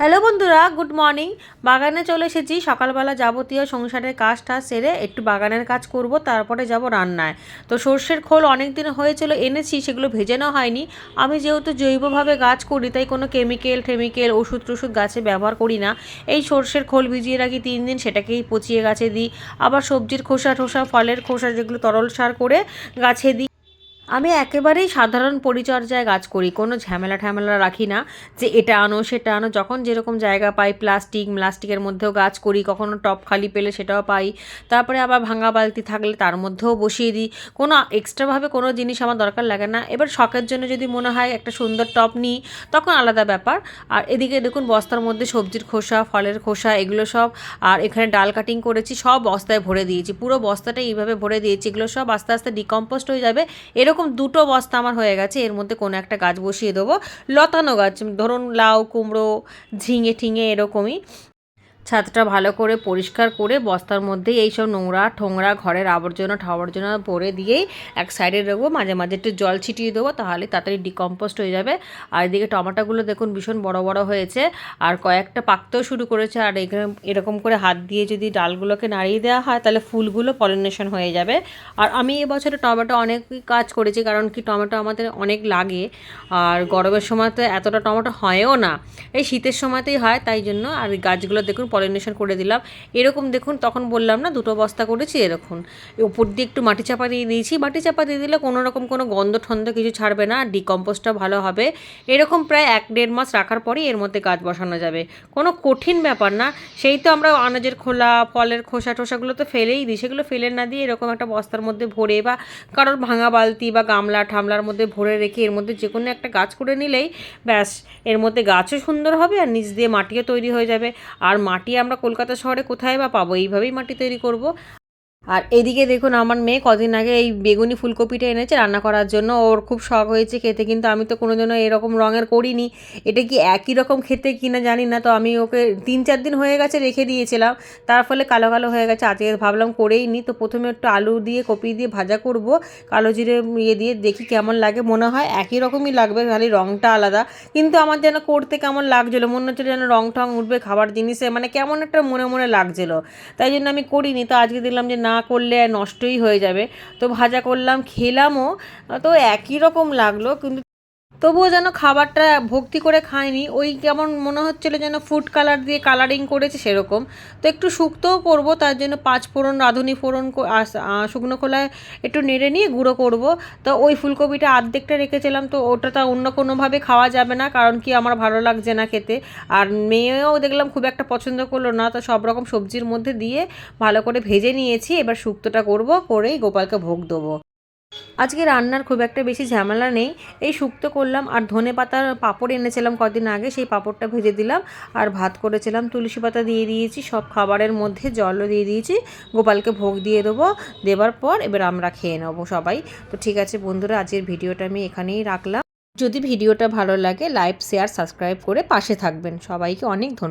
Hello বন্ধুরা, good morning. বাগানে চলে এসেছি। সকালবেলা যাবতীয় সংসারের কাজটা সেরে একটু বাগানের কাজ করব, তারপরে যাব রান্নায়। তো সর্ষের খোল অনেক দিন হয়েছিল এনেছি, সেগুলো ভেজানো হয়নি। আমি যেহেতু জৈবভাবে গাছ করি, তাই কোনো কেমিক্যাল ওষুধ টষুধ গাছে ব্যবহার করি না। এই সর্ষের খোল ভিজিয়ে রাখি 3 দিন, সেটাকেই পচিয়ে গাছে দিই। আবার সবজির খোসা টোসা, ফলের খোসা, যেগুলো তরল সার করে গাছে দিই। আমি একেবারেই সাধারণ পরিচর্যায় গাছ করি, কোনো ঝামেলা ঠ্যামেলা রাখি না যে এটা আনো সেটা আনো। যখন যেরকম জায়গা পাই, প্লাস্টিকের মধ্যেও গাছ করি, কখনো টব খালি পেলে সেটাও পাই। তারপরে আবার ভাঙা বালতি থাকলে তার মধ্যেও বসিয়ে দিই। কোনো এক্সট্রাভাবে কোনো জিনিস আমার দরকার লাগে না। এবার শখের জন্য যদি মনে হয় একটা সুন্দর টব নিই, তখন আলাদা ব্যাপার। আর এদিকে দেখুন, বস্তার মধ্যে সবজির খোসা, ফলের খোসা, এগুলো সব, আর এখানে ডাল কাটিং করেছি, সব বস্তায় ভরে দিয়েছি। পুরো বস্তাটা এইভাবে ভরে দিয়েছি। এগুলো সব আস্তে আস্তে ডিকম্পোস্ট হয়ে যাবে। এরকম 2টো বস্তা আমার হয়ে গেছে। এর মধ্যে কোনো একটা গাছ বসিয়ে দেবো, লতানো গাছ, ধরুন লাউ, কুমড়ো, ঝিঙে ঠিঙে এরকমই। ছাদটা ভালো করে পরিষ্কার করে বস্তার মধ্যেই এইসব নোংরা ঠোংরা, ঘরের আবর্জনা ভরে দিয়েই এক সাইডে রাখবো। মাঝে মাঝে একটু জল ছিটিয়ে দেবো, তাহলে তাড়াতাড়ি ডিকম্পোস্ট হয়ে যাবে। আর এদিকে টমেটোগুলো দেখুন ভীষণ বড় বড় হয়েছে, আর কয়েকটা পাকতেও শুরু করেছে। আর এরকম করে হাত দিয়ে যদি ডালগুলোকে নাড়িয়ে দেওয়া হয়, তাহলে ফুলগুলো পলিনেশন হয়ে যাবে। আর আমি এবছরে টমেটো অনেক কাজ করেছি, কারণ কি টমেটো আমাদের অনেক লাগে। আর গরমের সময় তো এতটা টমেটো হয়ও না, এই শীতের সময়তেই হয়, তাই জন্য। আর গাছগুলো দেখুন পলিনেশন করে দিলাম। এরকম দেখুন, তখন বললাম না 2টো বস্তা করেছি, এরকম উপর দিয়ে একটু মাটি চাপা দিয়ে দিয়েছি। মাটি চাপা দিয়ে দিলে কোনো রকম কোনো গন্ধ ঠন্ধ কিছু ছাড়বে না, ডিকম্পোস্টটা ভালো হবে। এরকম প্রায় 1-1.5 মাস রাখার পরই এর মধ্যে গাছ বসানো যাবে। কোনো কঠিন ব্যাপার না। সেই তো আমরা আনাজের খোলা, ফলের খোসা টোসাগুলো তো ফেলেই দিই, সেগুলো ফেলে না দিয়ে এরকম একটা বস্তার মধ্যে ভরে, বা কারোর ভাঙা বালতি বা গামলা ঠামলার মধ্যে ভরে রেখে এর মধ্যে যে কোনো একটা গাছ করে নিলেই ব্যাস, এর মধ্যে গাছও সুন্দর হবে আর নিচ দিয়ে মাটিও তৈরি হয়ে যাবে। আর মাটি আমরা কলকাতা শহরে কোথায় বা পাবো? এইভাবেই মাটি তৈরি করব। আর এদিকে দেখুন, আমার মেয়ে কদিন আগে এই বেগুনি ফুলকপিটা এনেছে রান্না করার জন্য। ওর খুব শখ হয়েছে খেতে, কিন্তু আমি তো কোনোদিনও এরকম রঙের করিনি। এটা কি একই রকম খেতে কিনা জানি না। তো আমি ওকে 3-4 দিন হয়ে গেছে রেখে দিয়েছিলাম, তার ফলে কালো কালো হয়ে গেছে। আজকে ভাবলাম করেই নি। তো প্রথমে একটু আলু দিয়ে কপি দিয়ে ভাজা করব, কালো জিরে দিয়ে, দেখি কেমন লাগে। মনে হয় একই রকমই লাগবে, খালি রঙটা আলাদা। কিন্তু আমার যেন করতে কেমন লাগছিলো, মনে হচ্ছিল যেন রং টং উঠবে খাবার জিনিসে, মানে কেমন একটা মনে মনে লাগছিলো। তাই জন্য আমি করিনি। তো আজকে দেখলাম যে না করলে নষ্টই হয়ে যাবে। তো ভাজা করলাম, খেলামও। তো একই রকম লাগলো, কিন্তু তবুও যেন খাবারটা ভক্তি করে খাইনি। ওই কেমন মনে হচ্ছিলো যেন ফুড কালার দিয়ে কালারিং করেছে সেরকম। তো একটু শুক্তোও করব, তার জন্য 5 ফোড়ন, রাঁধুনি ফোড়ন, শুকনো খোলায় একটু নেড়ে নিয়ে গুঁড়ো করব। তো ওই ফুলকপিটা অর্ধেকটা রেখেছিলাম, তো ওটা তো অন্য কোনোভাবে খাওয়া যাবে না, কারণ কি আমার ভালো লাগছে না খেতে। আর মেয়েও দেখলাম খুব একটা পছন্দ করলো না। তো সব রকম সবজির মধ্যে দিয়ে ভালো করে ভেজে নিয়েছি। এবার শুক্তোটা করব, করেই গোপালকে ভোগ দেবো। আজকে রান্নার খুব একটা বেশি ঝামেলা নেই। এই শুক্তো করলাম, আর ধনে পাতার পাঁপড় এনেছিলাম কদিন আগে, সেই পাঁপড়টা ভেজে দিলাম। আর ভাত করেছিলাম, তুলসী পাতা দিয়ে দিয়েছি, সব খাবারের মধ্যে জলও দিয়ে দিয়েছি। গোপালকে ভোগ দিয়ে দেবো। দেবার পর এবার আমরা খেয়ে নেবো সবাই। তো ঠিক আছে বন্ধুরা, আজকের ভিডিওটা আমি এখানেই রাখলাম। যদি ভিডিওটা ভালো লাগে, লাইক শেয়ার সাবস্ক্রাইব করে পাশে থাকবেন। সবাইকে অনেক ধন্যবাদ।